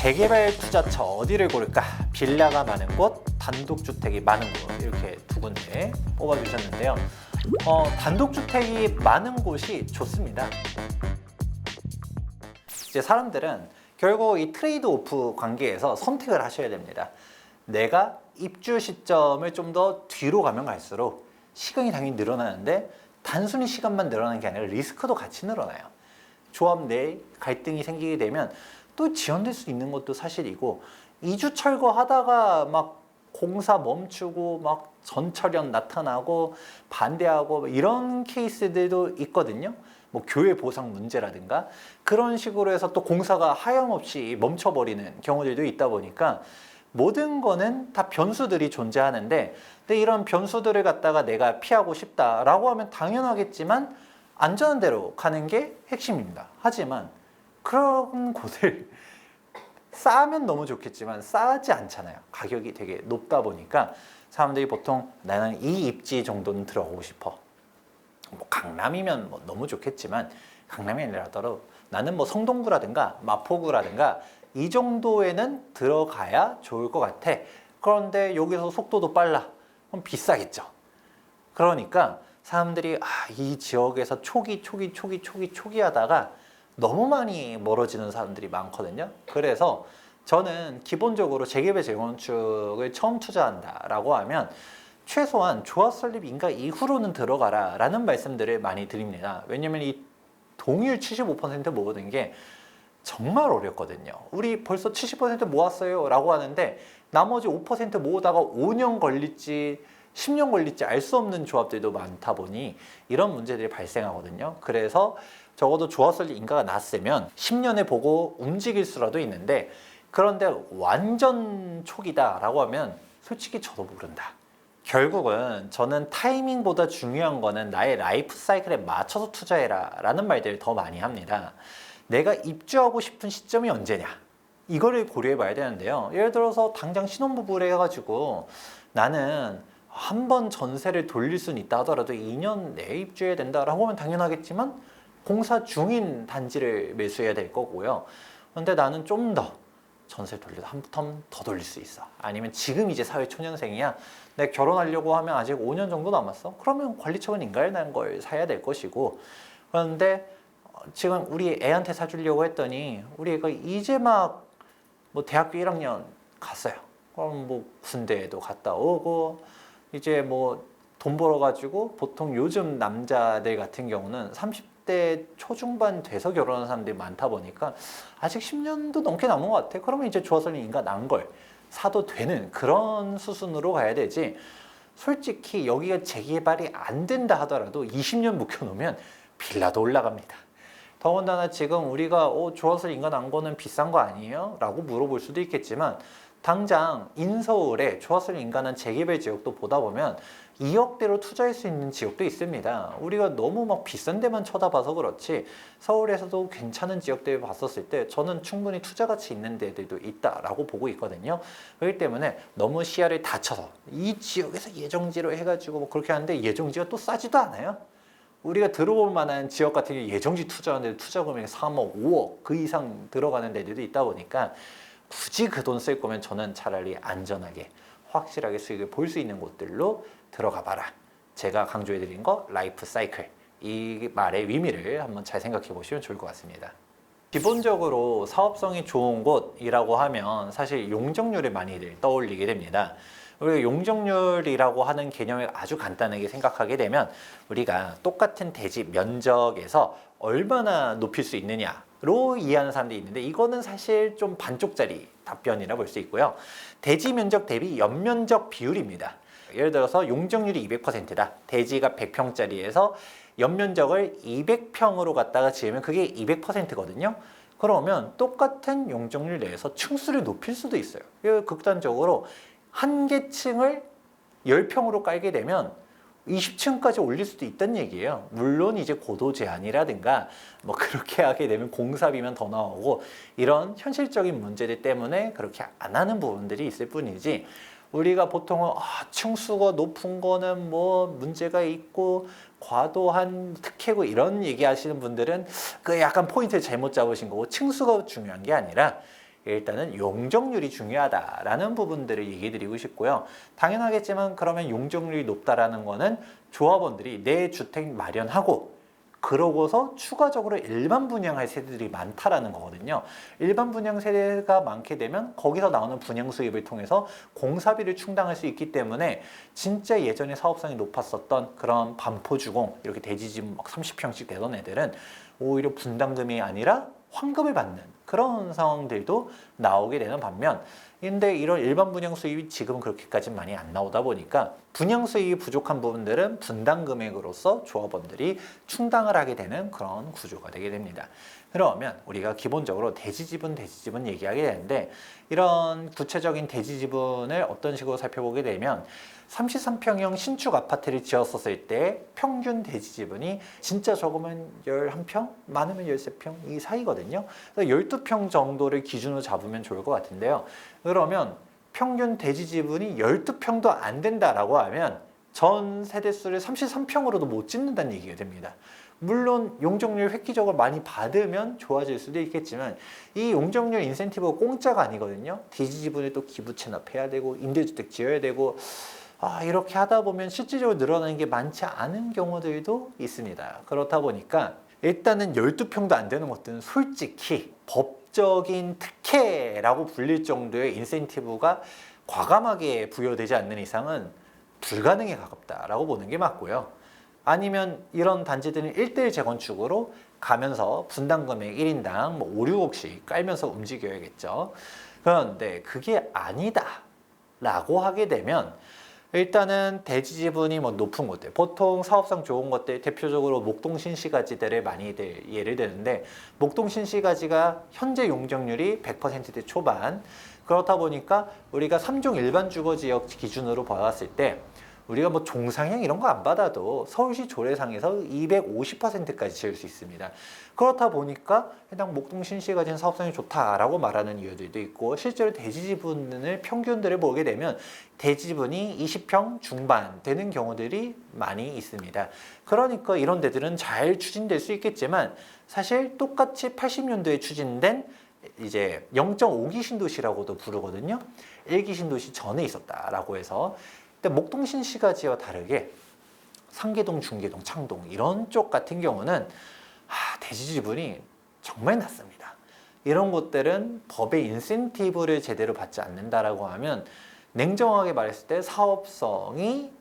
재개발 투자처 어디를 고를까? 빌라가 많은 곳, 단독주택이 많은 곳 이렇게 두 군데 뽑아주셨는데요. 단독주택이 많은 곳이 좋습니다. 이제 사람들은 결국 이 트레이드 오프 관계에서 선택을 하셔야 됩니다. 내가 입주 시점을 좀 더 뒤로 가면 갈수록 시간이 당연히 늘어나는데 단순히 시간만 늘어나는 게 아니라 리스크도 같이 늘어나요. 조합 내 갈등이 생기게 되면 또 지연될 수 있는 것도 사실이고, 이주 철거하다가 막 공사 멈추고 막 전철연 나타나고 반대하고 이런 케이스들도 있거든요. 뭐 교회 보상 문제라든가 그런 식으로 해서 또 공사가 하염없이 멈춰버리는 경우들도 있다 보니까 모든 거는 다 변수들이 존재하는데, 근데 이런 변수들을 갖다가 내가 피하고 싶다라고 하면 당연하겠지만 안전한 대로 가는 게 핵심입니다. 하지만 그런 곳을 싸면 너무 좋겠지만 싸지 않잖아요. 가격이 되게 높다 보니까 사람들이 보통 나는 이 입지 정도는 들어가고 싶어. 뭐 강남이면 뭐 너무 좋겠지만 강남이 아니라더라도 나는 뭐 성동구라든가 마포구라든가 이 정도에는 들어가야 좋을 것 같아. 그런데 여기서 속도도 빨라. 그럼 비싸겠죠. 그러니까 사람들이 이 지역에서 초기 하다가 너무 많이 멀어지는 사람들이 많거든요. 그래서 저는 기본적으로 재개발 재건축을 처음 투자한다라고 하면 최소한 조합 설립 인가 이후로는 들어가라 라는 말씀들을 많이 드립니다. 왜냐면 이 동일 75% 모으는 게 정말 어렵거든요. 우리 벌써 70% 모았어요 라고 하는데 나머지 5% 모으다가 5년 걸릴지 10년 걸릴지 알 수 없는 조합들도 많다 보니 이런 문제들이 발생하거든요. 그래서 적어도 조합 설립 인가가 났으면 10년에 보고 움직일 수라도 있는데, 그런데 완전 초기다 라고 하면 솔직히 저도 모른다. 결국은 저는 타이밍보다 중요한 거는 나의 라이프 사이클에 맞춰서 투자해라 라는 말들을 더 많이 합니다. 내가 입주하고 싶은 시점이 언제냐, 이거를 고려해 봐야 되는데요. 예를 들어서 당장 신혼부부를 해가지고 나는 한 번 전세를 돌릴 수는 있다 하더라도 2년 내에 입주해야 된다라고 하면 당연하겠지만 공사 중인 단지를 매수해야 될 거고요. 그런데 나는 좀 더 전세 돌려도 한 텀 더 돌릴 수 있어. 아니면 지금 이제 사회 초년생이야. 내가 결혼하려고 하면 아직 5년 정도 남았어. 그러면 관리처분 인가를 낸 걸 사야 될 것이고, 그런데 지금 우리 애한테 사주려고 했더니 우리 애가 이제 막 뭐 대학교 1학년 갔어요. 그럼 뭐 군대에도 갔다 오고 이제 뭐 돈 벌어가지고 보통 요즘 남자들 같은 경우는 30대 초중반 돼서 결혼하는 사람들이 많다 보니까 아직 10년도 넘게 남은 것 같아. 그러면 이제 조합 설립 인가 난 걸 사도 되는 그런 수순으로 가야 되지. 솔직히 여기가 재개발이 안 된다 하더라도 20년 묵혀놓으면 빌라도 올라갑니다. 더군다나 지금 우리가 조합 설립 인가 난 거는 비싼 거 아니에요? 라고 물어볼 수도 있겠지만 당장 인서울에 조합 설립 인가는 재개발 지역도 보다 보면 2억대로 투자할 수 있는 지역도 있습니다. 우리가 너무 막 비싼 데만 쳐다봐서 그렇지 서울에서도 괜찮은 지역들을 봤었을 때 저는 충분히 투자 가치 있는 데들도 있다라고 보고 있거든요. 그렇기 때문에 너무 시야를 닫혀서 이 지역에서 예정지로 해가지고 뭐 그렇게 하는데 예정지가 또 싸지도 않아요. 우리가 들어볼 만한 지역 같은 경우 예정지 투자하는데 투자 금액이 3억, 5억 그 이상 들어가는 데들도 있다 보니까 굳이 그 돈 쓸 거면 저는 차라리 안전하게 확실하게 수익을 볼 수 있는 곳들로 들어가 봐라. 제가 강조해 드린 거 라이프 사이클, 이 말의 의미를 한번 잘 생각해 보시면 좋을 것 같습니다. 기본적으로 사업성이 좋은 곳이라고 하면 사실 용적률을 많이들 떠올리게 됩니다. 우리가 용적률이라고 하는 개념을 아주 간단하게 생각하게 되면 우리가 똑같은 대지 면적에서 얼마나 높일 수 있느냐로 이해하는 사람들이 있는데, 이거는 사실 좀 반쪽짜리 답변이라 볼 수 있고요. 대지 면적 대비 연면적 비율입니다. 예를 들어서 용적률이 200%다. 대지가 100평짜리에서 연면적을 200평으로 갖다가 지으면 그게 200%거든요. 그러면 똑같은 용적률 내에서 층수를 높일 수도 있어요. 극단적으로 한 개 층을 10평으로 깔게 되면 20층까지 올릴 수도 있다는 얘기예요. 물론 이제 고도 제한이라든가 뭐 그렇게 하게 되면 공사비면 더 나오고 이런 현실적인 문제들 때문에 그렇게 안 하는 부분들이 있을 뿐이지, 우리가 보통은 층수가 높은 거는 뭐 문제가 있고 과도한 특혜고 이런 얘기 하시는 분들은 그 약간 포인트를 잘못 잡으신 거고, 층수가 중요한 게 아니라 일단은 용적률이 중요하다라는 부분들을 얘기 드리고 싶고요. 당연하겠지만 그러면 용적률이 높다라는 거는 조합원들이 내 주택 마련하고 그러고서 추가적으로 일반 분양할 세대들이 많다라는 거거든요. 일반 분양 세대가 많게 되면 거기서 나오는 분양 수입을 통해서 공사비를 충당할 수 있기 때문에 진짜 예전에 사업성이 높았었던 그런 반포주공 이렇게 대지집 막 30평씩 되던 애들은 오히려 분담금이 아니라 환급을 받는 그런 상황들도 나오게 되는 반면, 근데 이런 일반 분양 수입이 지금은 그렇게까지 많이 안 나오다 보니까 분양 수입이 부족한 부분들은 분담 금액으로서 조합원들이 충당을 하게 되는 그런 구조가 되게 됩니다. 그러면 우리가 기본적으로 대지지분 얘기하게 되는데, 이런 구체적인 대지지분을 어떤 식으로 살펴보게 되면 33평형 신축 아파트를 지었었을 때 평균 대지지분이 진짜 적으면 11평, 많으면 13평 이 사이거든요. 그래서 12평 정도를 기준으로 잡으면 좋을 것 같은데요. 그러면 평균 대지지분이 12평도 안 된다라고 하면 전 세대수를 33평으로도 못 짓는다는 얘기가 됩니다. 물론 용적률 획기적으로 많이 받으면 좋아질 수도 있겠지만 이 용적률 인센티브가 공짜가 아니거든요. 대지지분에 또 기부 체납해야 되고 임대주택 지어야 되고, 이렇게 하다 보면 실질적으로 늘어나는 게 많지 않은 경우들도 있습니다. 그렇다 보니까 일단은 12평도 안 되는 것들은 솔직히 법적인 특혜라고 불릴 정도의 인센티브가 과감하게 부여되지 않는 이상은 불가능에 가깝다라고 보는 게 맞고요. 아니면 이런 단지들은 1대1 재건축으로 가면서 분담금액 1인당 뭐 5, 6억씩 깔면서 움직여야겠죠. 그런데 그게 아니다 라고 하게 되면 일단은 대지지분이 뭐 높은 곳들, 보통 사업성 좋은 것들, 대표적으로 목동 신시가지들을 많이들 예를 드는데, 목동 신시가지가 현재 용적률이 100%대 초반, 그렇다 보니까 우리가 3종 일반 주거 지역 기준으로 봤을 때 우리가 뭐 종상향 이런 거 안 받아도 서울시 조례상에서 250%까지 지을 수 있습니다. 그렇다 보니까 해당 목동 신시가지는 사업성이 좋다라고 말하는 이유들도 있고, 실제로 대지지분을 평균들을 보게 되면 대지지분이 20평 중반 되는 경우들이 많이 있습니다. 그러니까 이런 데들은 잘 추진될 수 있겠지만 사실 똑같이 80년도에 추진된 이제 0.5기 신도시라고도 부르거든요. 1기 신도시 전에 있었다라고 해서, 근데 목동 신시가지와 다르게 상계동, 중계동, 창동 이런 쪽 같은 경우는 대지지분이 정말 낮습니다. 이런 곳들은 법의 인센티브를 제대로 받지 않는다라고 하면 냉정하게 말했을 때 사업성이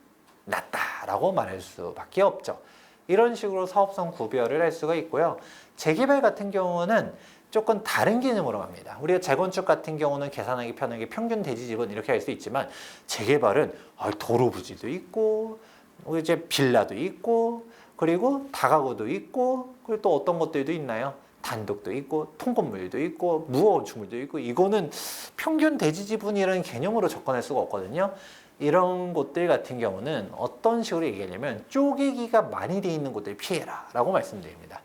낮다라고 말할 수밖에 없죠. 이런 식으로 사업성 구별을 할 수가 있고요. 재개발 같은 경우는 조금 다른 개념으로 갑니다. 우리가 재건축 같은 경우는 계산하기 편하게 평균 대지지분 이렇게 할 수 있지만, 재개발은 도로 부지도 있고 이제 빌라도 있고 그리고 다가구도 있고 그리고 또 어떤 것들도 있나요? 단독도 있고 통건물도 있고 무허건축물도 있고, 이거는 평균 대지지분이라는 개념으로 접근할 수가 없거든요. 이런 곳들 같은 경우는 어떤 식으로 얘기하냐면 쪼개기가 많이 돼 있는 곳들 피해라 라고 말씀드립니다.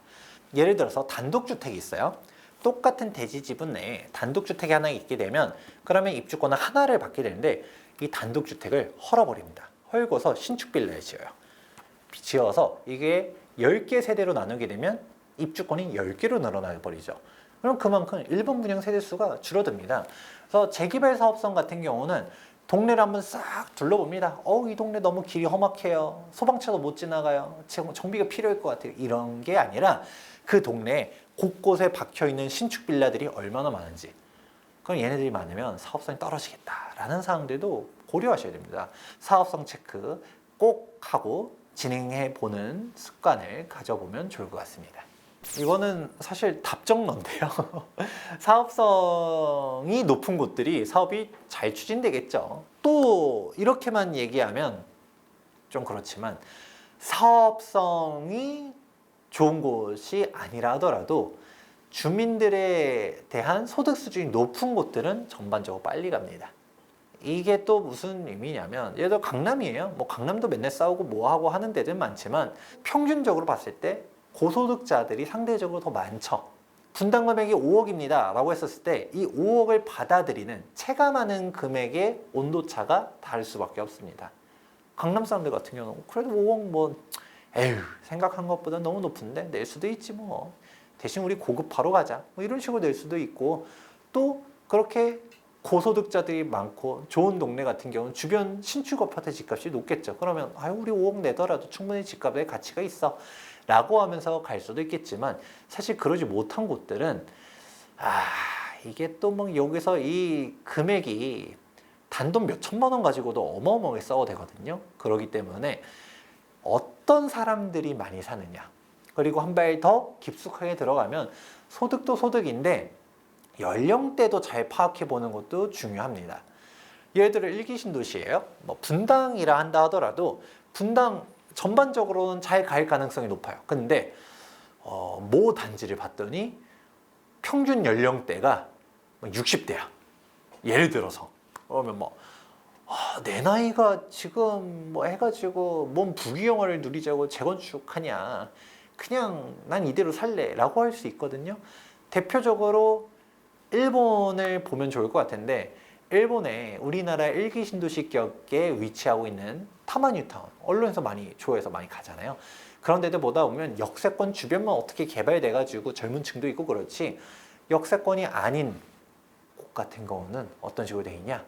예를 들어서 단독주택이 있어요. 똑같은 대지지분 내에 단독주택이 하나 있게 되면 그러면 입주권을 하나를 받게 되는데 이 단독주택을 헐어버립니다. 헐고서 신축 빌라를 지어요. 지어서 이게 10개 세대로 나누게 되면 입주권이 10개로 늘어나 버리죠. 그럼 그만큼 일반 분양 세대 수가 줄어듭니다. 그래서 재개발 사업성 같은 경우는 동네를 한번 싹 둘러봅니다. 이 동네 너무 길이 험악해요. 소방차도 못 지나가요. 정비가 필요할 것 같아요. 이런 게 아니라 그 동네에 곳곳에 박혀있는 신축 빌라들이 얼마나 많은지, 그럼 얘네들이 많으면 사업성이 떨어지겠다라는 사항들도 고려하셔야 됩니다. 사업성 체크 꼭 하고 진행해 보는 습관을 가져보면 좋을 것 같습니다. 이거는 사실 답정론인데요. 사업성이 높은 곳들이 사업이 잘 추진되겠죠. 또 이렇게만 얘기하면 좀 그렇지만 사업성이 좋은 곳이 아니라 하더라도 주민들에 대한 소득 수준이 높은 곳들은 전반적으로 빨리 갑니다. 이게 또 무슨 의미냐면, 예를 들어 강남이에요. 뭐 강남도 맨날 싸우고 뭐하고 하는 데들 많지만 평균적으로 봤을 때 고소득자들이 상대적으로 더 많죠. 분담 금액이 5억입니다 라고 했었을 때 이 5억을 받아들이는 체감하는 금액의 온도차가 다를 수밖에 없습니다. 강남 사람들 같은 경우는 그래도 5억 뭐 생각한 것보다 너무 높은데 낼 수도 있지 뭐, 대신 우리 고급화로 가자 뭐 이런 식으로 낼 수도 있고, 또 그렇게 고소득자들이 많고 좋은 동네 같은 경우는 주변 신축 아파트 집값이 높겠죠. 그러면 아유 우리 5억 내더라도 충분히 집값의 가치가 있어 라고 하면서 갈 수도 있겠지만 사실 그러지 못한 곳들은 이게 또 뭐 여기서 이 금액이 단돈 몇 천만 원 가지고도 어마어마하게 써야 되거든요. 그렇기 때문에 어떤 사람들이 많이 사느냐, 그리고 한 발 더 깊숙하게 들어가면 소득도 소득인데 연령대도 잘 파악해 보는 것도 중요합니다. 예를 들어 일기 신도시예요. 뭐 분당이라 한다 하더라도 분당 전반적으로는 잘 갈 가능성이 높아요. 근데 모 단지를 봤더니 평균 연령대가 60대야. 예를 들어서 그러면 내 나이가 지금 뭐 해가지고 뭔 부귀영화를 누리자고 재건축하냐, 그냥 난 이대로 살래 라고 할 수 있거든요. 대표적으로 일본을 보면 좋을 것 같은데, 일본에 우리나라 일기 신도시 격에 위치하고 있는 타마뉴타운, 언론에서 많이 조회해서 많이 가잖아요. 그런데도 보다 보면 역세권 주변만 어떻게 개발돼가지고 젊은 층도 있고 그렇지, 역세권이 아닌 곳 같은 경우는 어떤 식으로 돼 있냐,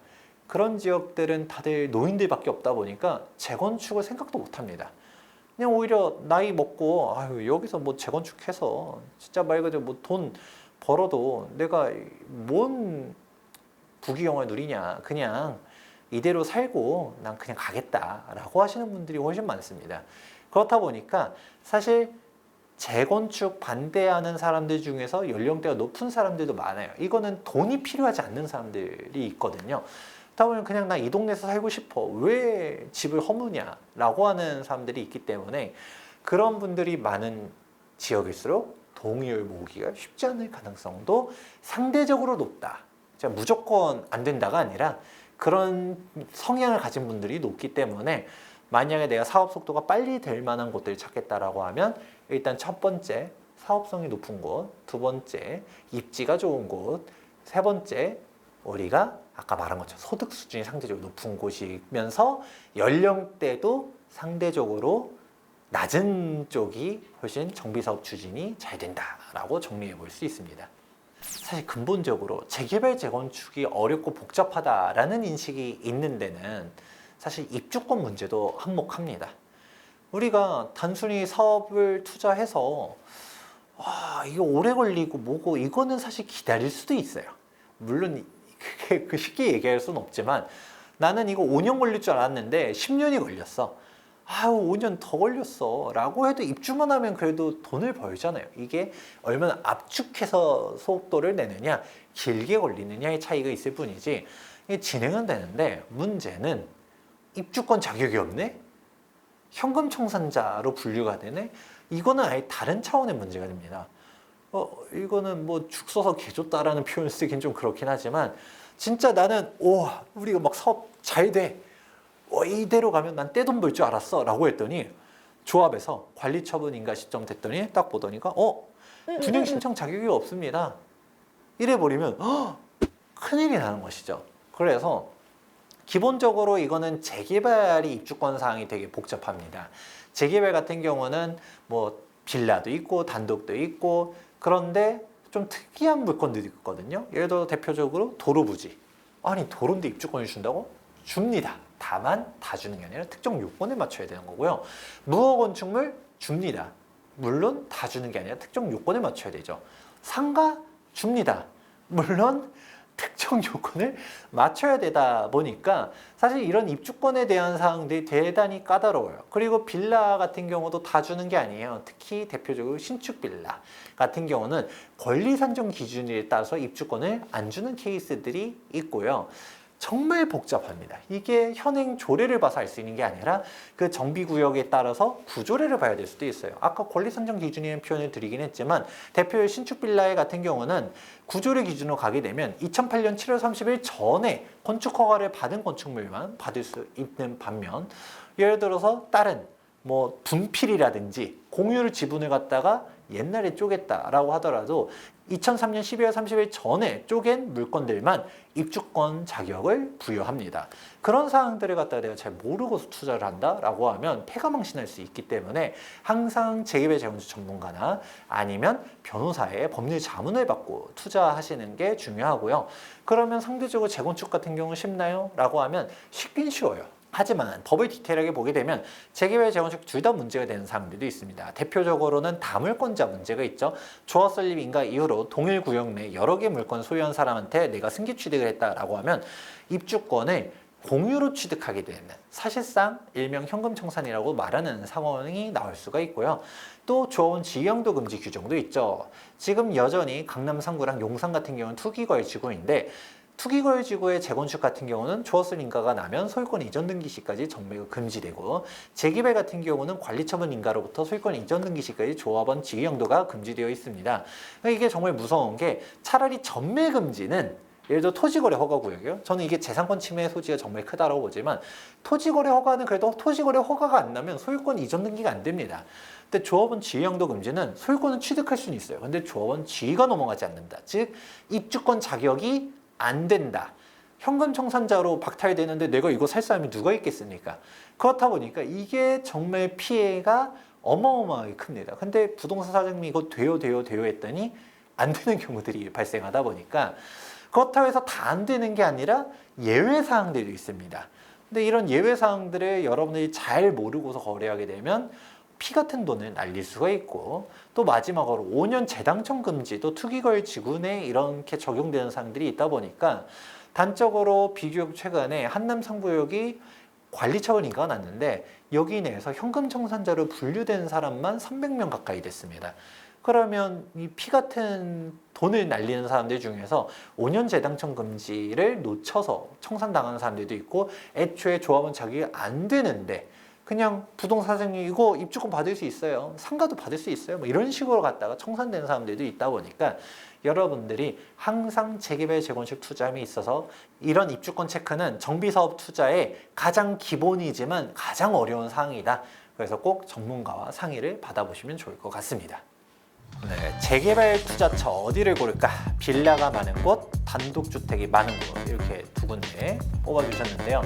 그런 지역들은 다들 노인들밖에 없다 보니까 재건축을 생각도 못 합니다. 그냥 오히려 나이 먹고 여기서 뭐 재건축해서 진짜 말 그대로 뭐 돈 벌어도 내가 뭔 부귀영화를 누리냐, 그냥 이대로 살고 난 그냥 가겠다라고 하시는 분들이 훨씬 많습니다. 그렇다 보니까 사실 재건축 반대하는 사람들 중에서 연령대가 높은 사람들도 많아요. 이거는 돈이 필요하지 않는 사람들이 있거든요. 그렇다 보면 그냥 나 이 동네에서 살고 싶어, 왜 집을 허무냐 라고 하는 사람들이 있기 때문에 그런 분들이 많은 지역일수록 동의를 모으기가 쉽지 않을 가능성도 상대적으로 높다. 무조건 안 된다가 아니라 그런 성향을 가진 분들이 높기 때문에 만약에 내가 사업 속도가 빨리 될 만한 곳들을 찾겠다라고 하면 일단 첫 번째 사업성이 높은 곳, 두 번째 입지가 좋은 곳, 세 번째 우리가 아까 말한 것처럼 소득 수준이 상대적으로 높은 곳이면서 연령대도 상대적으로 낮은 쪽이 훨씬 정비사업 추진이 잘 된다라고 정리해 볼 수 있습니다. 사실 근본적으로 재개발 재건축이 어렵고 복잡하다라는 인식이 있는 데는 사실 입주권 문제도 한몫합니다. 우리가 단순히 사업을 투자해서 이거 오래 걸리고 뭐고 이거는 사실 기다릴 수도 있어요. 물론 그게 쉽게 얘기할 수는 없지만 나는 이거 5년 걸릴 줄 알았는데 10년이 걸렸어. 5년 더 걸렸어 라고 해도 입주만 하면 그래도 돈을 벌잖아요. 이게 얼마나 압축해서 속도를 내느냐, 길게 걸리느냐의 차이가 있을 뿐이지 이게 진행은 되는데, 문제는 입주권 자격이 없네? 현금 청산자로 분류가 되네? 이거는 아예 다른 차원의 문제가 됩니다. 이거는 뭐 죽 써서 개 줬다라는 표현을 쓰긴 좀 그렇긴 하지만 진짜 나는 우리가 막 사업 잘 돼, 이대로 가면 난 떼돈 벌 줄 알았어 라고 했더니 조합에서 관리처분인가 시점됐더니 딱 보더니까 분양 신청 자격이 없습니다. 이래버리면 큰일이 나는 것이죠. 그래서 기본적으로 이거는 재개발이 입주권 사항이 되게 복잡합니다. 재개발 같은 경우는 뭐 빌라도 있고 단독도 있고, 그런데 좀 특이한 물건들이 있거든요. 예를 들어 대표적으로 도로 부지. 아니 도로인데 입주권을 준다고? 줍니다. 다만 다 주는 게 아니라 특정 요건에 맞춰야 되는 거고요. 무허 건축물 줍니다. 물론 다 주는 게 아니라 특정 요건에 맞춰야 되죠. 상가 줍니다. 물론 특정 요건을 맞춰야 되다 보니까 사실 이런 입주권에 대한 사항들이 대단히 까다로워요. 그리고 빌라 같은 경우도 다 주는 게 아니에요. 특히 대표적으로 신축 빌라 같은 경우는 권리 산정 기준에 따라서 입주권을 안 주는 케이스들이 있고요. 정말 복잡합니다. 이게 현행 조례를 봐서 알 수 있는 게 아니라 그 정비구역에 따라서 구조례를 봐야 될 수도 있어요. 아까 권리 산정 기준이라는 표현을 드리긴 했지만 대표의 신축 빌라의 같은 경우는 구조례 기준으로 가게 되면 2008년 7월 30일 전에 건축 허가를 받은 건축물만 받을 수 있는 반면, 예를 들어서 다른 뭐 분필이라든지 공유 지분을 갖다가 옛날에 쪼갰다라고 하더라도 2003년 12월 30일 전에 쪼갠 물건들만 입주권 자격을 부여합니다. 그런 사항들을 갖다 내가 잘 모르고 투자를 한다라고 하면 패가망신할 수 있기 때문에 항상 재개발 재건축 전문가나 아니면 변호사의 법률 자문을 받고 투자하시는 게 중요하고요. 그러면 상대적으로 재건축 같은 경우는 쉽나요? 라고 하면 쉽긴 쉬워요. 하지만 법을 디테일하게 보게 되면 재개발, 재건축 둘 다 문제가 되는 사항들도 있습니다. 대표적으로는 다물권자 문제가 있죠. 조합 설립 인가 이후로 동일 구역 내 여러 개 물건 소유한 사람한테 내가 승계 취득을 했다라고 하면 입주권을 공유로 취득하게 되는, 사실상 일명 현금 청산이라고 말하는 상황이 나올 수가 있고요. 또 조합원 지위양도 금지 규정도 있죠. 지금 여전히 강남 3구랑 용산 같은 경우는 투기거래지구인데 투기거래지구의 재건축 같은 경우는 조합설 인가가 나면 소유권 이전 등기 시까지 정매가 금지되고, 재개발 같은 경우는 관리처분 인가로부터 소유권 이전 등기 시까지 조합원 지위양도가 금지되어 있습니다. 이게 정말 무서운 게, 차라리 전매 금지는 예를 들어 토지거래 허가구역이요. 저는 이게 재산권 침해 소지가 정말 크다고 보지만, 토지거래 허가는 그래도 토지거래 허가가 안 나면 소유권 이전 등기가 안 됩니다. 근데 조합원 지위양도 금지는 소유권은 취득할 수는 있어요. 근데 조합원 지위가 넘어가지 않는다. 즉 입주권 자격이 안 된다. 현금 청산자로 박탈되는데 내가 이거 살 사람이 누가 있겠습니까? 그렇다 보니까 이게 정말 피해가 어마어마하게 큽니다. 근데 부동산 사장님이 이거 돼요 했더니 안 되는 경우들이 발생하다 보니까, 그렇다고 해서 다 안 되는 게 아니라 예외 사항들도 있습니다. 근데 이런 예외 사항들을 여러분들이 잘 모르고서 거래하게 되면 피 같은 돈을 날릴 수가 있고, 또 마지막으로 5년 재당첨 금지도 투기거래지구 내에 이렇게 적용되는 사항들이 있다 보니까, 단적으로 비교적 최근에 한남 상구역이 관리처분 인가가 났는데 여기 내에서 현금 청산자로 분류된 사람만 300명 가까이 됐습니다. 그러면 이 피 같은 돈을 날리는 사람들 중에서 5년 재당첨 금지를 놓쳐서 청산당하는 사람들도 있고, 애초에 조합원 자격이 안 되는데 그냥 부동산 사장님 이거 입주권 받을 수 있어요, 상가도 받을 수 있어요, 뭐 이런 식으로 갔다가 청산되는 사람들도 있다 보니까, 여러분들이 항상 재개발 재건축 투자에 있어서 이런 입주권 체크는 정비사업 투자의 가장 기본이지만 가장 어려운 사항이다. 그래서 꼭 전문가와 상의를 받아보시면 좋을 것 같습니다. 네, 재개발 투자처 어디를 고를까? 빌라가 많은 곳, 단독주택이 많은 곳, 이렇게 두 군데 뽑아주셨는데요.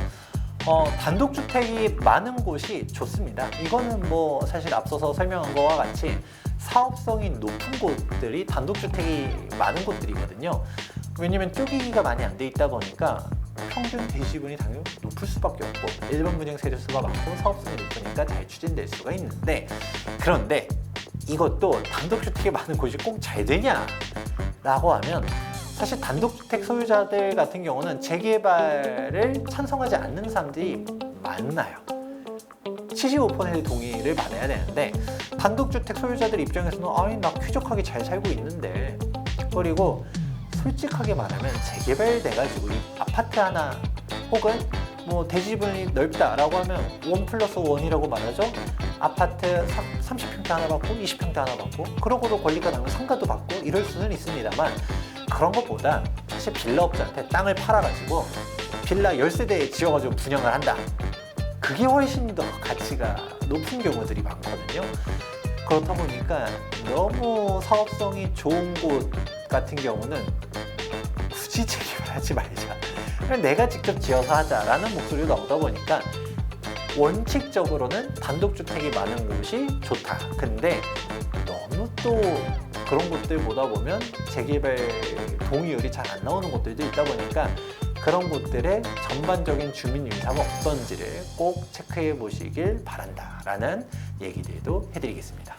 단독주택이 많은 곳이 좋습니다. 이거는 뭐 사실 앞서서 설명한 거와 같이 사업성이 높은 곳들이 단독주택이 많은 곳들이거든요. 왜냐면 쪼개기가 많이 안 돼 있다 보니까 평균 대지분이 당연히 높을 수밖에 없고, 일반 분양 세대수가 많고 사업성이 높으니까 잘 추진될 수가 있는데, 그런데 이것도 단독주택이 많은 곳이 꼭 잘 되냐? 라고 하면 사실 단독주택 소유자들 같은 경우는 재개발을 찬성하지 않는 사람들이 많나요. 75%의 동의를 받아야 되는데, 단독주택 소유자들 입장에서는 아니 나 쾌적하게 잘 살고 있는데, 그리고 솔직하게 말하면 재개발 돼가지고 이 아파트 하나 혹은 뭐 대지분이 넓다라고 하면 1+1이라고 말하죠. 아파트 30평대 하나 받고 20평대 하나 받고, 그러고도 권리가 나면 상가도 받고 이럴 수는 있습니다만, 그런 것보다 사실 빌라업자한테 땅을 팔아가지고 빌라 10세대 지어가지고 분양을 한다. 그게 훨씬 더 가치가 높은 경우들이 많거든요. 그렇다 보니까 너무 사업성이 좋은 곳 같은 경우는 굳이 재개발하지 말자, 그냥 내가 직접 지어서 하자라는 목소리가 나오다 보니까 원칙적으로는 단독주택이 많은 곳이 좋다. 근데 너무 또 그런 곳들 보다 보면 재개발 동의율이 잘 안 나오는 곳들도 있다 보니까, 그런 곳들의 전반적인 주민 유인사가 어떤지를 꼭 체크해 보시길 바란다라는 얘기들도 해드리겠습니다.